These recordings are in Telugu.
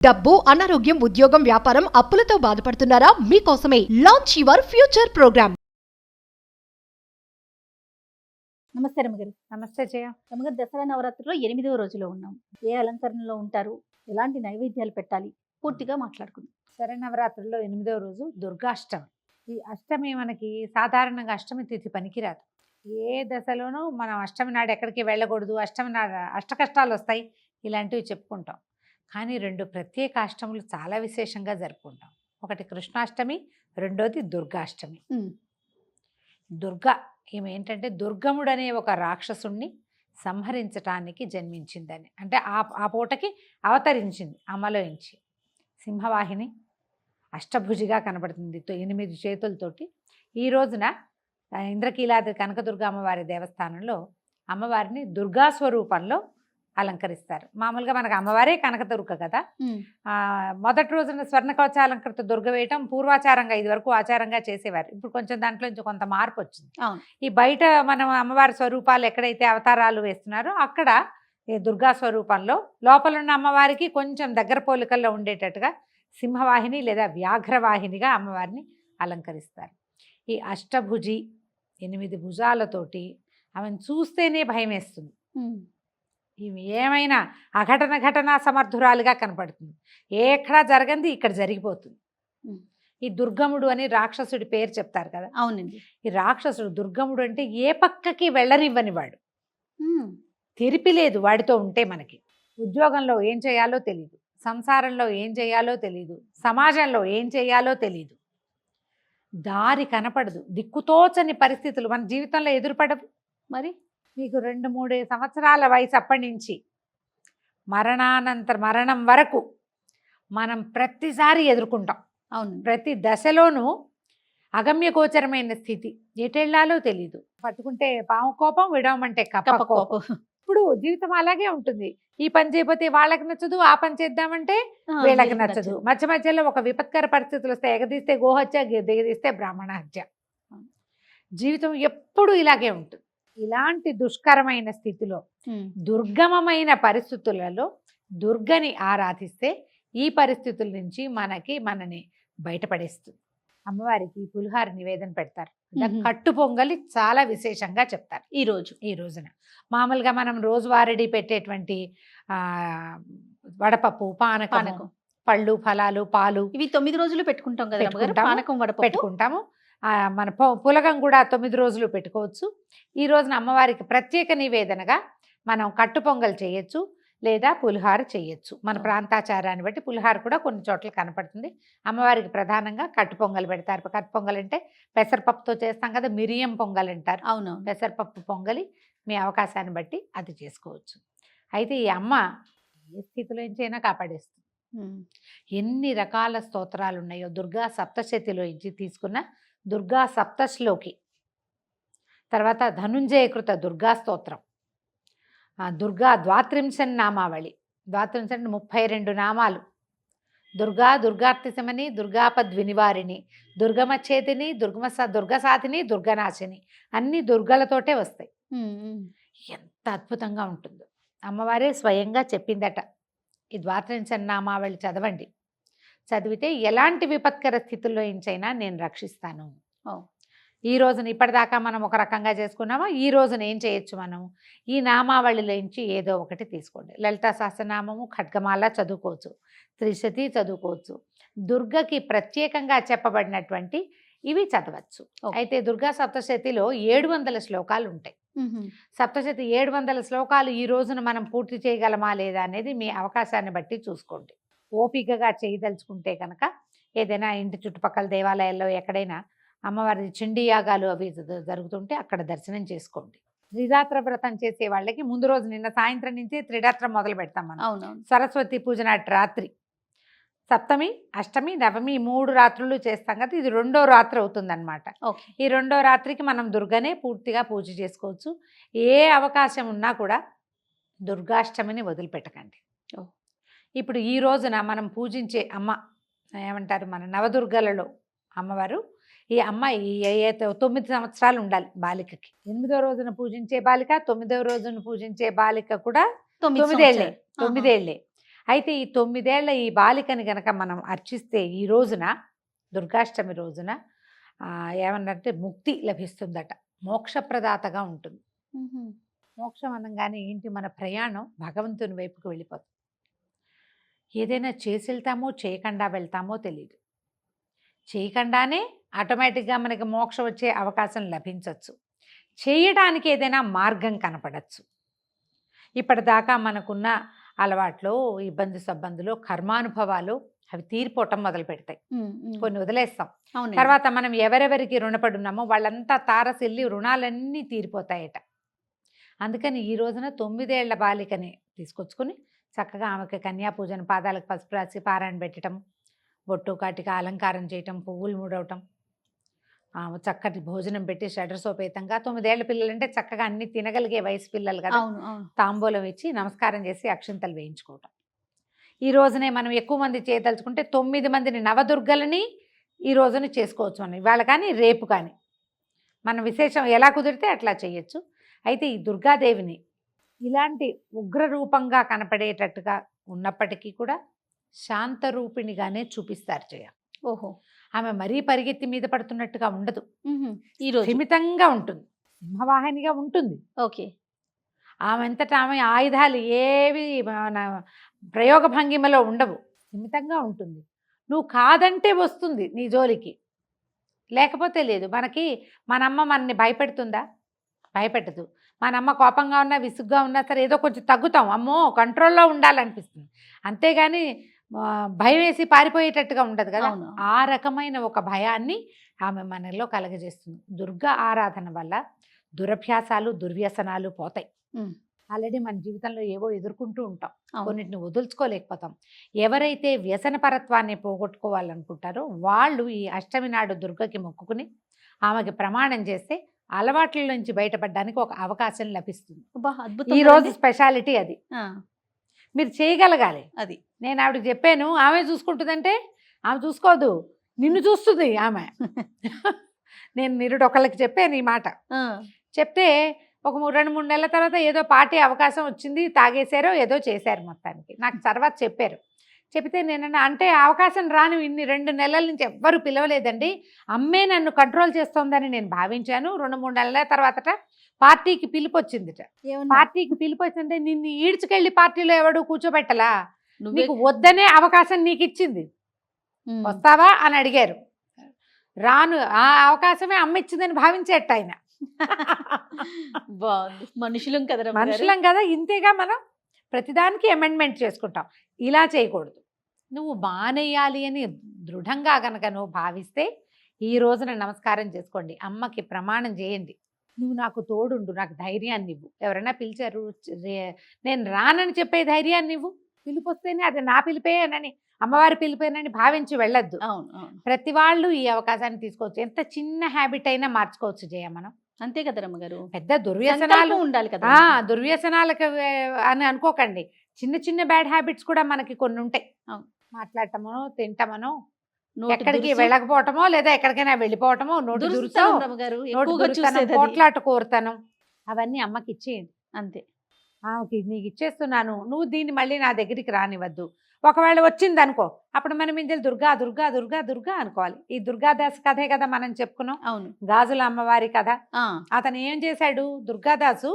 డబ్బు, అనారోగ్యం, ఉద్యోగం, వ్యాపారం, అప్పులతో బాధపడుతున్నారా? మీకోసమే లాంచ్ యువర్ ఫ్యూచర్ ప్రోగ్రామ్. నమస్తే రమగారు. నమస్తే జయ. రమగారు, దసరా నవరాత్రిలో 8వ రోజులో ఉన్నాం. ఏ అలంకరణలో ఉంటారు, ఎలాంటి నైవేద్యాలు పెట్టాలి, పూర్తిగా మాట్లాడుకుందాం. శరన్నవరాత్రుల్లో 8వ రోజు దుర్గాష్టమి. ఈ అష్టమి మనకి సాధారణంగా అష్టమి తిథి పనికిరాదు. ఏ దశలోనూ మనం అష్టమి నాడు ఎక్కడికి వెళ్ళకూడదు, అష్టమి నాడు అష్టకష్టాలు వస్తాయి, ఇలాంటివి చెప్పుకుంటాం. కానీ రెండు ప్రత్యేక అష్టములు చాలా విశేషంగా జరుపుకుంటాం. ఒకటి కృష్ణాష్టమి, రెండోది దుర్గాష్టమి. దుర్గా ఈమె ఏంటంటే దుర్గముడు అనే ఒక రాక్షసుణ్ణి సంహరించటానికి జన్మించిందని, అంటే ఆ పూటకి అవతరించింది అమలోంచి. సింహవాహిని అష్టభుజిగా కనబడుతుంది 8 చేతులతోటి. ఈ రోజున ఇంద్రకీలాద్రి కనకదుర్గ అమ్మవారి దేవస్థానంలో అమ్మవారిని దుర్గా స్వరూపంలో అలంకరిస్తారు. మామూలుగా మనకు అమ్మవారే కనకదుర్గ కదా. మొదటి రోజున స్వర్ణ కవచాలంకృత దుర్గ వేయటం పూర్వాచారంగా ఇది వరకు ఆచారంగా చేసేవారు. ఇప్పుడు కొంచెం దాంట్లో నుంచి కొంత మార్పు వచ్చింది. ఈ బయట మనం అమ్మవారి స్వరూపాలు ఎక్కడైతే అవతారాలు వేస్తున్నారో అక్కడ దుర్గా స్వరూపంలో లోపలున్న అమ్మవారికి కొంచెం దగ్గర పోలికల్లో ఉండేటట్టుగా సింహవాహిని లేదా వ్యాఘ్రవాహినిగా అమ్మవారిని అలంకరిస్తారు. ఈ అష్టభుజి 8 భుజాలతోటి ఆమెను చూస్తేనే భయం వేస్తుంది. ఇవి ఏమైనా ఘటనా సమర్థురాలుగా కనపడుతుంది. ఎక్కడా జరగంది ఇక్కడ జరిగిపోతుంది. ఈ దుర్గముడు అని రాక్షసుడి పేరు చెప్తారు కదా. అవునండి. ఈ రాక్షసుడు దుర్గముడు అంటే ఏ పక్కకి వెళ్ళనివ్వని వాడు. తెరిపి లేదు వాడితో ఉంటే. మనకి ఉద్యోగంలో ఏం చేయాలో తెలియదు, సంసారంలో ఏం చేయాలో తెలియదు, సమాజంలో ఏం చేయాలో తెలియదు, దారి కనపడదు, దిక్కుతోచని పరిస్థితులు మన జీవితంలో ఎదురుపడవు. మరి మీకు 2-3 సంవత్సరాల వయసు అప్పటి నుంచి మరణం వరకు మనం ప్రతిసారి ఎదుర్కొంటాం. అవును. ప్రతి దశలోనూ అగమ్యగోచరమైన స్థితి, ఎటెళ్లాలో తెలీదు. పట్టుకుంటే పాము కోపం, విడవమంటే కప్ప కోపం. ఇప్పుడు జీవితం అలాగే ఉంటుంది. ఈ పని చేయకపోతే వాళ్ళకి నచ్చదు, ఆ పని చేద్దామంటే వీళ్ళకి నచ్చదు. మధ్య మధ్యలో ఒక విపత్కర పరిస్థితులు వస్తాయి. ఎగదీస్తే గోహత్య, దిగదీస్తే బ్రాహ్మణ హత్య. జీవితం ఎప్పుడు ఇలాగే ఉంటుంది. ఇలాంటి దుష్కరమైన స్థితిలో, దుర్గమమైన పరిస్థితులలో దుర్గని ఆరాధిస్తే ఈ పరిస్థితుల నుంచి మనని బయటపడేస్తుంది. అమ్మవారికి పులిహార నివేదన పెడతారు. కట్టు పొంగలి చాలా విశేషంగా చెప్తారు ఈ రోజున. మామూలుగా మనం రోజువారీ పెట్టేటువంటి వడపప్పు, పానకం, పళ్ళు, ఫలాలు, పాలు, ఇవి 9 రోజులు పెట్టుకుంటాం కదా. పానకం, వడపప్పు పెట్టుకుంటాము. మన పులగం కూడా 9 రోజులు పెట్టుకోవచ్చు. ఈ రోజున అమ్మవారికి ప్రత్యేక నివేదనగా మనం కట్టు పొంగల్ చేయొచ్చు, లేదా పులిహార చేయొచ్చు. మన ప్రాంతాచారాన్ని బట్టి పులిహార కూడా కొన్ని చోట్ల కనపడుతుంది. అమ్మవారికి ప్రధానంగా కట్టు పొంగల్ పెడతారు. కట్టు పొంగల్ అంటే పెసరపప్పుతో చేస్తాం కదా, మిరియం పొంగల్ అంటారు. అవును. పెసరపప్పు పొంగలి మీ అవకాశాన్ని బట్టి అది చేసుకోవచ్చు. అయితే ఈ అమ్మ ఏ స్థితిలో నుంచైనా కాపాడేస్తుంది. ఎన్ని రకాల స్తోత్రాలు ఉన్నాయో. దుర్గా సప్తశతిలో నుంచి తీసుకున్న దుర్గా సప్తశ్లోకి, తర్వాత ధనుంజయకృత దుర్గా స్తోత్రం, దుర్గా ద్వాత్రింశన్ నామావళి. 32 నామాలు. దుర్గార్తిశమని, దుర్గాపద్వినివారిణి, దుర్గమచ్చేతిని, దుర్గసాధిని, దుర్గనాశిని, అన్ని దుర్గలతోటే వస్తాయి. ఎంత అద్భుతంగా ఉంటుందో. అమ్మవారే స్వయంగా చెప్పిందట, ఈ ద్వాత్రింశన్ నామావళి చదవండి. చదివితే ఎలాంటి విపత్కర స్థితుల్లో నుంచైనా నేను రక్షిస్తాను. ఈ రోజున ఇప్పటిదాకా మనం ఒక రకంగా చేసుకున్నామా, ఈ రోజున ఏం చేయొచ్చు మనం? ఈ నామావళిలో నుంచి ఏదో ఒకటి తీసుకోండి. లలితా సహస్రనామము, ఖడ్గమాల చదువుకోవచ్చు, త్రిశతి చదువుకోవచ్చు. దుర్గకి ప్రత్యేకంగా చెప్పబడినటువంటి ఇవి చదవచ్చు. అయితే దుర్గా సప్తశతిలో 700 శ్లోకాలు ఉంటాయి. సప్తశతి 700 శ్లోకాలు ఈ రోజున మనం పూర్తి చేయగలమా లేదా అనేది మీ అవకాశాన్ని బట్టి చూసుకోండి. ఓపికగా చేయదలుచుకుంటే కనుక ఏదైనా ఇంటి చుట్టుపక్కల దేవాలయాల్లో ఎక్కడైనా అమ్మవారి చండీ యాగాలు అవి జరుగుతుంటే అక్కడ దర్శనం చేసుకోండి. త్రిరాత్ర వ్రతం చేసే వాళ్ళకి ముందు రోజు, నిన్న సాయంత్రం నుంచే త్రిరాత్రం మొదలు పెడతాం మనం. అవునవును. సరస్వతి పూజ నాటి రాత్రి, సప్తమి, అష్టమి, నవమి 3 రాత్రులు చేస్తాం కదా. ఇది 2వ రాత్రి అవుతుందన్నమాట. ఈ 2వ రాత్రికి మనం దుర్గనే పూర్తిగా పూజ చేసుకోవచ్చు. ఏ అవకాశం ఉన్నా కూడా దుర్గాష్టమిని వదిలిపెట్టకండి. ఇప్పుడు ఈ రోజున మనం పూజించే అమ్మ ఏమంటారు, మన నవదుర్గలలో అమ్మవారు. ఈ అమ్మాయి 9 సంవత్సరాలు ఉండాలి బాలికకి. 8వ రోజున పూజించే బాలిక, 9వ రోజున పూజించే బాలిక కూడా 9 ఏళ్లే. అయితే ఈ 9 ఏళ్ల ఈ బాలికని గనక మనం అర్చిస్తే ఈ రోజున దుర్గాష్టమి రోజున ఏమన్నంటే ముక్తి లభిస్తుందట, మోక్షప్రదాతగా ఉంటుంది. మోక్షం అనగానే ఏంటి, మన ప్రయాణం భగవంతుని వైపుకు వెళ్ళిపోతుంది. ఏదైనా చేసి వెళ్తామో చేయకుండా వెళ్తామో తెలియదు. చేయకుండానే ఆటోమేటిక్గా మనకి మోక్షం వచ్చే అవకాశం లభించవచ్చు. చేయడానికి ఏదైనా మార్గం కనపడచ్చు. ఇప్పటిదాకా మనకున్న అలవాట్లు, ఇబ్బంది సబ్బందులు, కర్మానుభవాలు అవి తీరిపోవటం మొదలు పెడతాయి. కొన్ని వదిలేస్తాం. తర్వాత మనం ఎవరెవరికి రుణపడి ఉన్నామో వాళ్ళంతా తారసిల్లి రుణాలన్నీ తీరిపోతాయట. అందుకని ఈ రోజున 9 ఏళ్ల బాలికని తీసుకొచ్చుకుని చక్కగా ఆమెకి కన్యాపూజన, పాదాలకు పసుపు రాసి పారాయణ పెట్టడం, బొట్టు కాటిక అలంకారం చేయటం, పువ్వులు ముడవటం, చక్కటి భోజనం పెట్టి షడ్రసోపేతంగా 9 ఏళ్ల పిల్లలంటే చక్కగా అన్ని తినగలిగే వయసు పిల్లలు కదా, తాంబూలం ఇచ్చి నమస్కారం చేసి అక్షింతలు వేయించుకోవటం. ఈ రోజునే మనం ఎక్కువ మంది చేయదలుచుకుంటే 9 మందిని నవదుర్గలని ఈ రోజున చేసుకోవచ్చు. మనం ఇవాళ కానీ రేపు కానీ మన విశేషం ఎలా కుదిరితే అట్లా చేయొచ్చు. అయితే ఈ దుర్గాదేవిని ఇలాంటి ఉగ్ర రూపంగా కనపడేటట్టుగా ఉన్నప్పటికీ కూడా శాంతరూపిణిగానే చూపిస్తారు జయ. ఓహో, ఆమె మరీ పరిగెత్తి మీద పడుతున్నట్టుగా ఉండదు. ఈరోజు స్థిమితంగా ఉంటుంది, సింహవాహినిగా ఉంటుంది. ఓకే, ఆమె అంతటా ఆమె ఆయుధాలు ఏవి మన ప్రయోగ భంగిమలో ఉండవు, స్థిమితంగా ఉంటుంది. నువ్వు కాదంటే వస్తుంది నీ జోలికి, లేకపోతే లేదు. మన అమ్మ మనని భయపెడుతుందా? భయపెట్టదు. మన అమ్మ కోపంగా ఉన్నా విసుగ్గా ఉన్నా సరే ఏదో కొంచెం తగ్గుతాం, అమ్మో కంట్రోల్లో ఉండాలనిపిస్తుంది. అంతేగాని భయం వేసి పారిపోయేటట్టుగా ఉండదు కదా. ఆ రకమైన ఒక భయాన్ని ఆమె మనలో కలగజేస్తుంది. దుర్గా ఆరాధన వల్ల దురభ్యాసాలు, దుర్వ్యసనాలు పోతాయి. ఆల్రెడీ మన జీవితంలో ఏవో ఎదుర్కొంటూ ఉంటాం, కొన్నిటిని వదులుచుకోలేకపోతాం. ఎవరైతే వ్యసనపరత్వాన్ని పోగొట్టుకోవాలనుకుంటారో వాళ్ళు ఈ అష్టమి నాడు దుర్గకి మొక్కుకుని ఆమెకి ప్రమాణం చేస్తే అలవాట్ల నుంచి బయటపడడానికి ఒక అవకాశం లభిస్తుంది. ఈ రోజు స్పెషాలిటీ అది. మీరు చేయగలగాలి. అది నేను ఆవిడకి చెప్పాను. ఆమె చూసుకుంటుందంటే ఆమె చూసుకోదు, నిన్ను చూస్తుంది ఆమె. నేను నిరుడొకళ్ళకి చెప్పాను ఈ మాట. చెప్తే ఒక 2-3 నెలల తర్వాత ఏదో పార్టీ అవకాశం వచ్చింది, తాగేశారో ఏదో చేశారు. మొత్తానికి నాకు తర్వాత చెప్పారు. చెప్తే నేనన్నా అంటే అవకాశం రాను, ఇన్ని 2 నెలల నుంచి ఎవ్వరు పిలవలేదండి, అమ్మే నన్ను కంట్రోల్ చేస్తోందని నేను భావించాను. 2-3 నెలల తర్వాతట పార్టీకి పిలుపు వచ్చిందిట. పార్టీకి పిలుపు వచ్చిందంటే నిన్ను ఈడ్చుకెళ్ళి పార్టీలో ఎవడు కూర్చోబెట్టలా, నీకు వద్దనే అవకాశం నీకు ఇచ్చింది, వస్తావా అని అడిగారు. రాను, ఆ అవకాశమే అమ్మ ఇచ్చిందని భావించేట ఆయన. బాగుంది. మనుషులం కదా, ఇంతేగా మనం ప్రతిదానికి అమెండ్మెంట్ చేసుకుంటాం. ఇలా చేయకూడదు. నువ్వు మానేయాలి అని దృఢంగా కనుక నువ్వు భావిస్తే ఈ రోజున నమస్కారం చేసుకోండి, అమ్మకి ప్రమాణం చేయండి. నువ్వు నాకు తోడుండు, నాకు ధైర్యాన్ని ఇవ్వు. ఎవరైనా పిలిచారు, నేను రానని చెప్పే ధైర్యాన్ని ఇవ్వు. పిలుపు వస్తేనే అది నా పిలిపేనని, అమ్మవారి పిలిపేనని భావించి వెళ్ళొద్దు. ప్రతి వాళ్ళు ఈ అవకాశాన్ని తీసుకోవచ్చు. ఎంత చిన్న హ్యాబిట్ అయినా మార్చుకోవచ్చు జయ మనం. అంతే కదా రమ్మగారు. పెద్ద దుర్వ్యసనాలు ఉండాలి కదా. దుర్వ్యసనాలకు అని అనుకోకండి, చిన్న చిన్న బ్యాడ్ హ్యాబిట్స్ కూడా మనకి కొన్ని ఉంటాయి. మాట్లాడటమో, తింటమనో, ఎక్కడికి వెళ్ళకపోవటమో, లేదా ఎక్కడికైనా వెళ్ళిపోవటమో, పోట్లాట కోరుతాను, అవన్నీ అమ్మకి ఇచ్చేయండి. అంతే. ఆమెకి నీకు ఇచ్చేస్తున్నాను, నువ్వు దీన్ని మళ్ళీ నా దగ్గరికి రానివద్దు. ఒకవేళ వచ్చింది అనుకో, అప్పుడు మనం ఇంజలు దుర్గా దుర్గా దుర్గా దుర్గా అనుకోవాలి. ఈ దుర్గాదాస్ కథే కదా మనం చెప్పుకున్నాం. అవును, గాజుల అమ్మవారి కథ. అతను ఏం చేశాడు, దుర్గాదాసు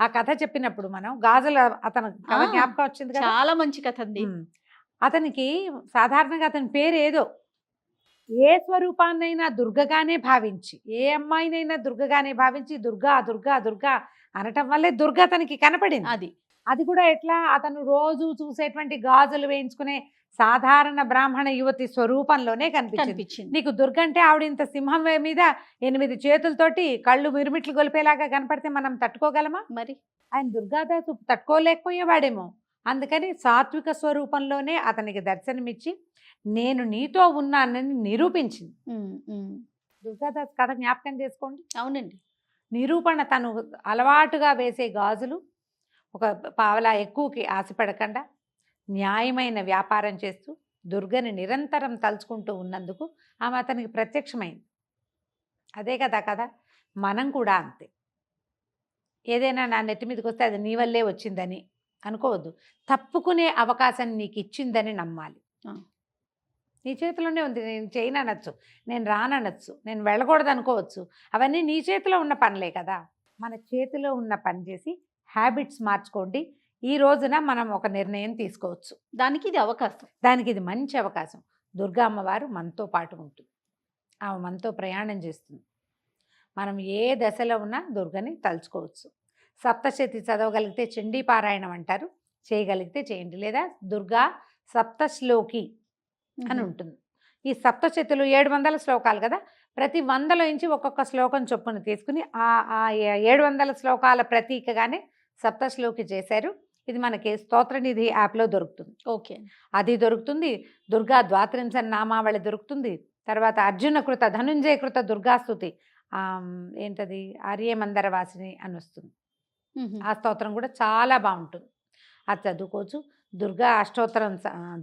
ఆ కథ చెప్పినప్పుడు మనం గాజుల అతను జ్ఞాపకం వచ్చింది కదా. చాలా మంచి కథ అండి. అతనికి సాధారణంగా అతని పేరు ఏదో, ఏ స్వరూపాన్నైనా దుర్గగానే భావించి, ఏ అమ్మాయినైనా దుర్గగానే భావించి దుర్గా దుర్గా దుర్గా అనటం వల్లే దుర్గ అతనికి కనపడింది. అది కూడా ఎట్లా, అతను రోజు చూసేటువంటి గాజులు వేయించుకునే సాధారణ బ్రాహ్మణ యువతి స్వరూపంలోనే కనిపించింది. నీకు దుర్గ అంటే ఆవిడ ఇంత సింహం మీద 8 చేతులతోటి కళ్ళు మిరుమిట్లు గొలిపేలాగా కనపడితే మనం తట్టుకోగలమా? మరి ఆయన దుర్గాదాసు తట్టుకోలేకపోయేవాడేమో. అందుకని సాత్విక స్వరూపంలోనే అతనికి దర్శనమిచ్చి నేను నీతో ఉన్నానని నిరూపించింది. దుర్గాదాస్ కథ జ్ఞాపకం చేసుకోండి. అవునండి. నిరూపణ, తను అలవాటుగా వేసే గాజులు ఒక పావలా ఎక్కువకి ఆశపడకుండా న్యాయమైన వ్యాపారం చేస్తూ దుర్గని నిరంతరం తలుచుకుంటూ ఉన్నందుకు ఆమె అతనికి ప్రత్యక్షమైంది. అదే కదా. మనం కూడా అంతే. ఏదైనా నా నెత్తి మీదకి వస్తే అది నీ వల్లే వచ్చిందని అనుకోవద్దు. తప్పుకునే అవకాశం నీకు ఇచ్చిందని నమ్మాలి. ఆ. నీ చేతిలోనే ఉంది. నేను చేయననొచ్చు, నేను రాననొచ్చు, నేను వెళ్ళకూడదు అనుకోవచ్చు. అవన్నీ నీ చేతిలో ఉన్న పనులే కదా. మన చేతిలో ఉన్న పని చేసి హ్యాబిట్స్ మార్చుకోండి. ఈ రోజున మనం ఒక నిర్ణయం తీసుకోవచ్చు. దానికి ఇది అవకాశం. దానికి ఇది మంచి అవకాశం. దుర్గా అమ్మవారు మనతో పాటు ఉంటుంది. ఆమె మనతో ప్రయాణం చేస్తుంది. మనం ఏ దశలో ఉన్నా దుర్గని తలుచుకోవచ్చు. సప్తశతి చదవగలిగితే చండీ పారాయణం అంటారు, చేయగలిగితే చేయండి. లేదా దుర్గా సప్తశ్లోకి అని ఉంటుంది. ఈ సప్తశతులు 700 శ్లోకాలు కదా. ప్రతి 100లో నుంచి ఒక్కొక్క శ్లోకం చొప్పున తీసుకుని ఆ 700 శ్లోకాల ప్రతీకగానే సప్తశ్లోకి చేశారు. ఇది మనకి స్తోత్రనిధి యాప్లో దొరుకుతుంది. ఓకే, అది దొరుకుతుంది. దుర్గా ద్వాత్రింశ నామావళి దొరుకుతుంది. తర్వాత అర్జున కృత ధనుంజయ కృత దుర్గాస్తుతి ఏంటది ఆర్యమందర వాసిని అని వస్తుంది. ఆ స్తోత్రం కూడా చాలా బాగుంటుంది. అది చదువుకోవచ్చు. దుర్గా అష్టోత్తరం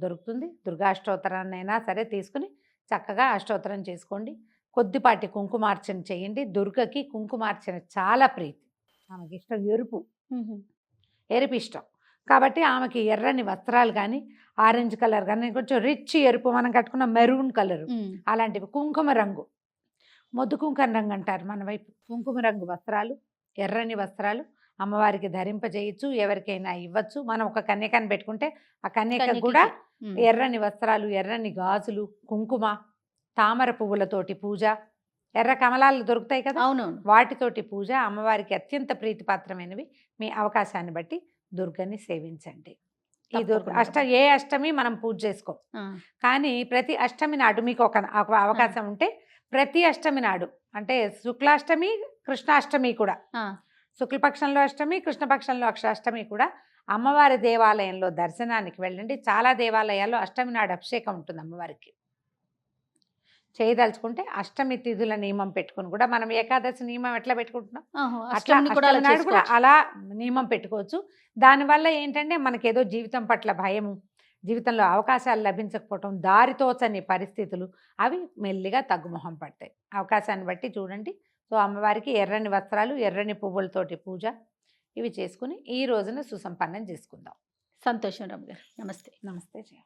దొరుకుతుంది. దుర్గా అష్టోత్తరాన్నైనా సరే తీసుకుని చక్కగా అష్టోత్తరం చేసుకోండి. కొద్దిపాటి కుంకుమార్చన చేయండి. దుర్గకి కుంకుమార్చన చాలా ప్రీతి. ఆమెకి ఇష్టం ఎరుపు ఇష్టం కాబట్టి ఆమెకి ఎర్రని వస్త్రాలు కానీ ఆరెంజ్ కలర్ కానీ కొంచెం రిచ్ ఎరుపు, మనం కట్టుకున్న మెరూన్ కలరు అలాంటివి, కుంకుమ రంగు, మొద్దు కుంకుమ రంగు అంటారు మన వైపు, కుంకుమ రంగు వస్త్రాలు, ఎర్రని వస్త్రాలు అమ్మవారికి ధరింపజేయచ్చు. ఎవరికైనా ఇవ్వచ్చు. మనం ఒక కన్యకని పెట్టుకుంటే ఆ కన్యక కూడా ఎర్రని వస్త్రాలు, ఎర్రని గాజులు, కుంకుమ, తామర పువ్వులతోటి పూజ, ఎర్ర కమలాలు దొరుకుతాయి కదా, అవునవును, వాటితోటి పూజ అమ్మవారికి అత్యంత ప్రీతిపాత్రమైనవి. మీ అవకాశాన్ని బట్టి దుర్గని సేవించండి. ఈ ఏ అష్టమి మనం పూజ చేసుకోం, కానీ ప్రతి అష్టమి నాడు మీకు ఒక అవకాశం ఉంటే ప్రతి అష్టమి నాడు, అంటే శుక్లాష్టమి కృష్ణాష్టమి కూడా, శుక్లపక్షంలో అష్టమి కృష్ణపక్షంలో అష్టమి కూడా అమ్మవారి దేవాలయంలో దర్శనానికి వెళ్ళండి. చాలా దేవాలయాల్లో అష్టమి నాడు అభిషేకం ఉంటుంది అమ్మవారికి. చేయదలుచుకుంటే అష్టమి తిథుల నియమం పెట్టుకుని కూడా, మనం ఏకాదశి నియమం ఎట్లా పెట్టుకుంటున్నాం అట్లా అష్టమి నాడు కూడా అలా నియమం పెట్టుకోవచ్చు. దానివల్ల ఏంటంటే మనకేదో జీవితం పట్ల భయము, జీవితంలో అవకాశాలు లభించకపోవటం, దారితోచని పరిస్థితులు అవి మెల్లిగా తగ్గుముఖం పడతాయి. అవకాశాన్ని బట్టి చూడండి. సో అమ్మవారికి ఎర్రని వస్త్రాలు, ఎర్రని పువ్వులతోటి పూజ ఇవి చేసుకుని ఈ రోజున సుసంపన్నం చేసుకుందాం. సంతోషం రమ్య గారు. నమస్తే. నమస్తే జయ.